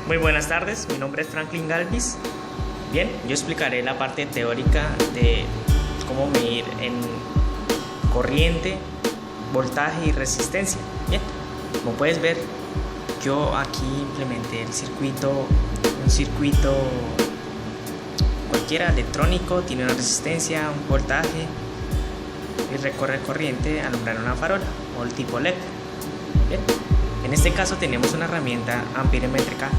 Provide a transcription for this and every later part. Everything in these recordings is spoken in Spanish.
Muy buenas tardes, mi nombre es Franklin Galvis. Bien, yo explicaré la parte teórica de cómo medir en corriente, voltaje y resistencia. Bien, como puedes ver, yo aquí implementé un circuito cualquiera electrónico, tiene una resistencia, un voltaje y recorre corriente al alumbrar una farola o el tipo LED. Bien, en este caso tenemos una herramienta amperométrica,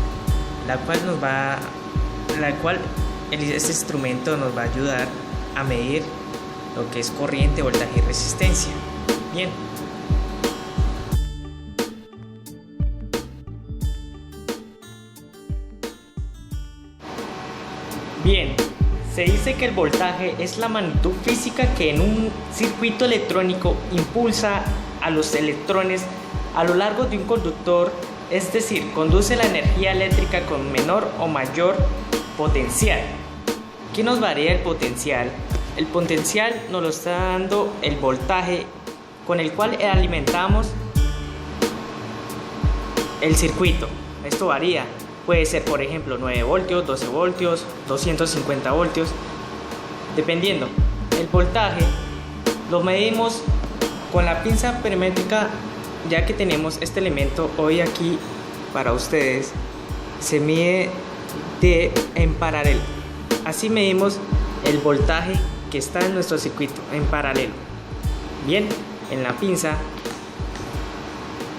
este instrumento nos va a ayudar a medir lo que es corriente, voltaje y resistencia. Bien, se dice que el voltaje es la magnitud física que en un circuito electrónico impulsa a los electrones a lo largo de un conductor, es decir, conduce la energía eléctrica con menor o mayor potencial. ¿Qué nos varía el potencial? El potencial nos lo está dando el voltaje con el cual alimentamos el circuito. Esto varía, puede ser por ejemplo 9 voltios, 12 voltios, 250 voltios, dependiendo. El voltaje lo medimos con la pinza amperométrica, ya que tenemos este elemento hoy aquí para ustedes. Se mide en paralelo. Así medimos el voltaje que está en nuestro circuito en paralelo. Bien, en la pinza,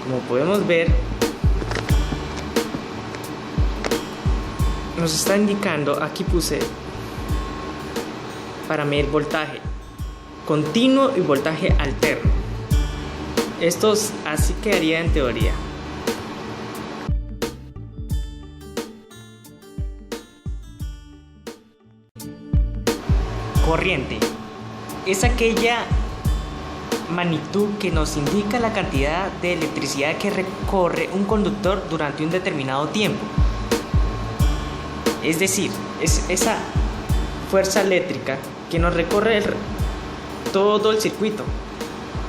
como podemos ver, nos está indicando, aquí puse para medir voltaje continuo y voltaje alterno. Esto así quedaría en teoría. Corriente es aquella magnitud que nos indica la cantidad de electricidad que recorre un conductor durante un determinado tiempo. Es decir, es esa fuerza eléctrica que nos recorre todo el circuito.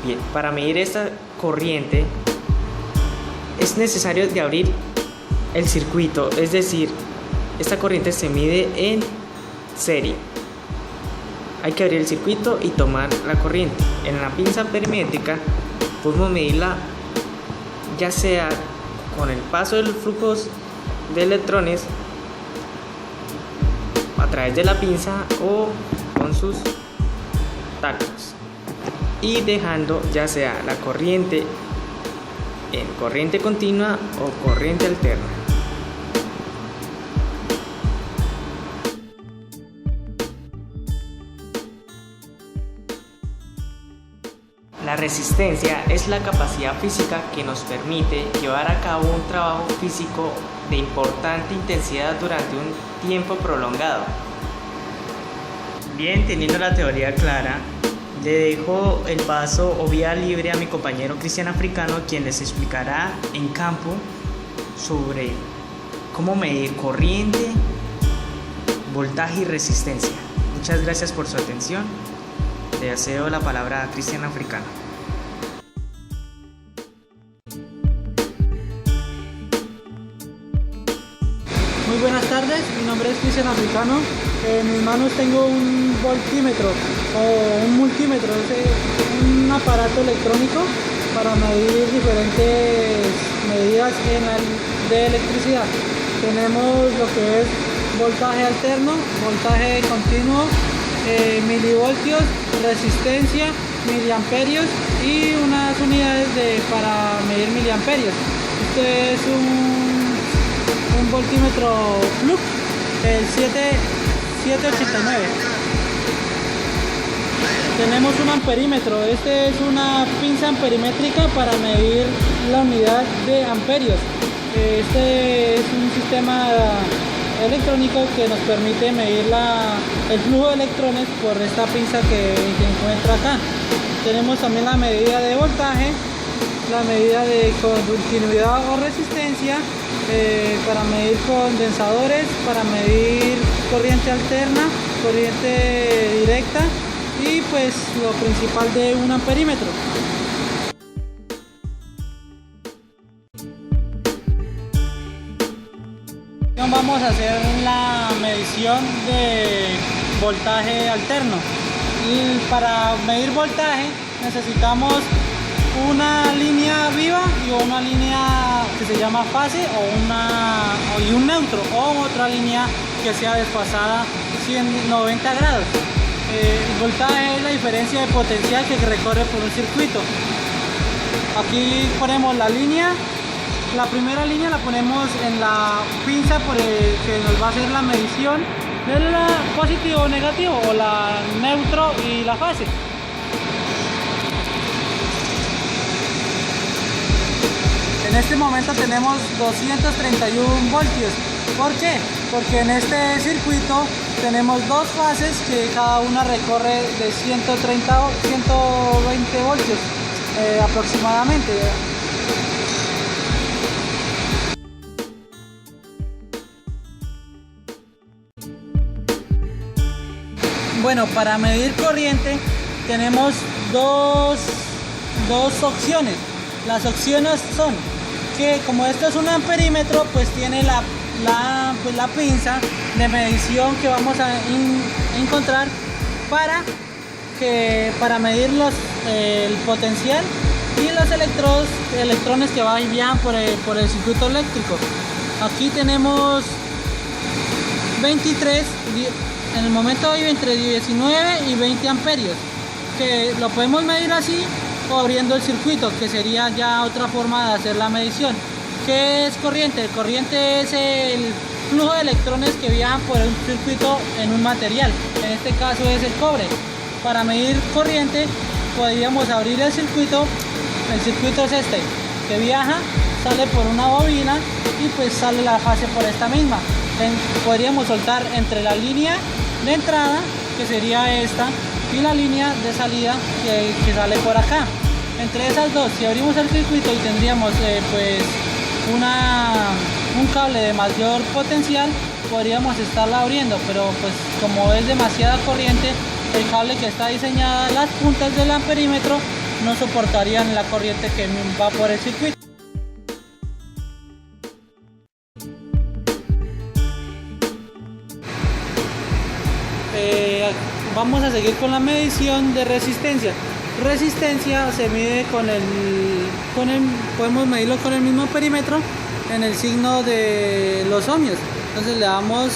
Bien, para medir esta corriente es necesario de abrir el circuito, es decir, esta corriente se mide en serie. Hay que abrir el circuito y tomar la corriente. En la pinza amperométrica podemos medirla ya sea con el paso del flujo de electrones a través de la pinza o con sus tactos, y dejando ya sea la corriente en corriente continua o corriente alterna. La resistencia es la capacidad física que nos permite llevar a cabo un trabajo físico de importante intensidad durante un tiempo prolongado. Bien, teniendo la teoría clara, le dejo el paso o vía libre a mi compañero Cristian Africano, quien les explicará en campo sobre cómo medir corriente, voltaje y resistencia. Muchas gracias por su atención. Le cedo la palabra a Cristian Africano. Muy buenas tardes, mi nombre es Cristian Africano. En mis manos tengo un voltímetro o un multímetro, es un aparato electrónico para medir diferentes medidas de electricidad. Tenemos lo que es voltaje alterno, voltaje continuo, milivoltios, resistencia, miliamperios y unas unidades para medir miliamperios. Este es un voltímetro Flux, el 789. Tenemos un amperímetro. Este es una pinza amperométrica para medir la unidad de amperios. Este es un sistema electrónico que nos permite medir el flujo de electrones por esta pinza que se encuentra acá. Tenemos también la medida de voltaje, la medida de continuidad o resistencia, para medir condensadores, para medir corriente alterna, corriente directa y pues lo principal de un amperímetro. vamos a hacer la medición de voltaje alterno. Y para medir voltaje necesitamos una línea viva y una línea que se llama fase y un neutro, o otra línea que sea desfasada 190 grados. El voltaje es la diferencia de potencial que recorre por un circuito. Aquí ponemos la línea. La primera línea la ponemos en la pinza que nos va a hacer la medición del positivo o negativo, o la neutro y la fase. En este momento tenemos 231 voltios. ¿Por qué? Porque en este circuito tenemos dos fases que cada una recorre de 130 o 120 voltios aproximadamente. Bueno, para medir corriente tenemos dos opciones. Las opciones son que, como esto es un amperímetro, pues tiene la pinza de medición que vamos a encontrar para medir el potencial y los electrones que viajan por el circuito eléctrico. Aquí tenemos 23, en el momento hay entre 19 y 20 amperios, que lo podemos medir así o abriendo el circuito, que sería ya otra forma de hacer la medición. ¿Qué es corriente? Corriente es el flujo de electrones que viajan por un circuito en un material, en este caso es el cobre. Para medir corriente podríamos abrir el circuito es este, que viaja, sale por una bobina y pues sale la fase por esta misma. Podríamos soltar entre la línea de entrada, que sería esta, y la línea de salida que sale por acá. Entre esas dos, si abrimos el circuito, y tendríamos pues un cable de mayor potencial, podríamos estarla abriendo, pero pues como es demasiada corriente, el cable que está diseñada, las puntas del amperímetro no soportarían la corriente que va por el circuito. Vamos a seguir con la medición de resistencia. Resistencia se mide podemos medirlo con el mismo perímetro en el signo de los ohmios. Entonces le damos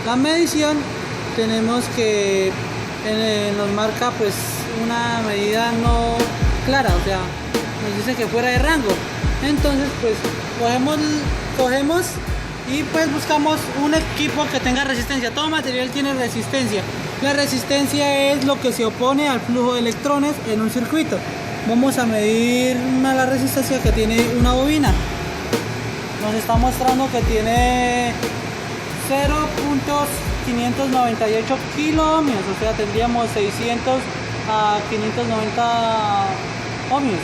la medición, tenemos que nos marca pues una medida no clara, o sea, nos dice que fuera de rango. Entonces pues cogemos y pues buscamos un equipo que tenga resistencia. Todo material tiene resistencia. La resistencia es lo que se opone al flujo de electrones en un circuito. Vamos a medir la resistencia que tiene una bobina. Nos está mostrando que tiene 0.598 kiloohmios, o sea, tendríamos 600 a 590 ohmios.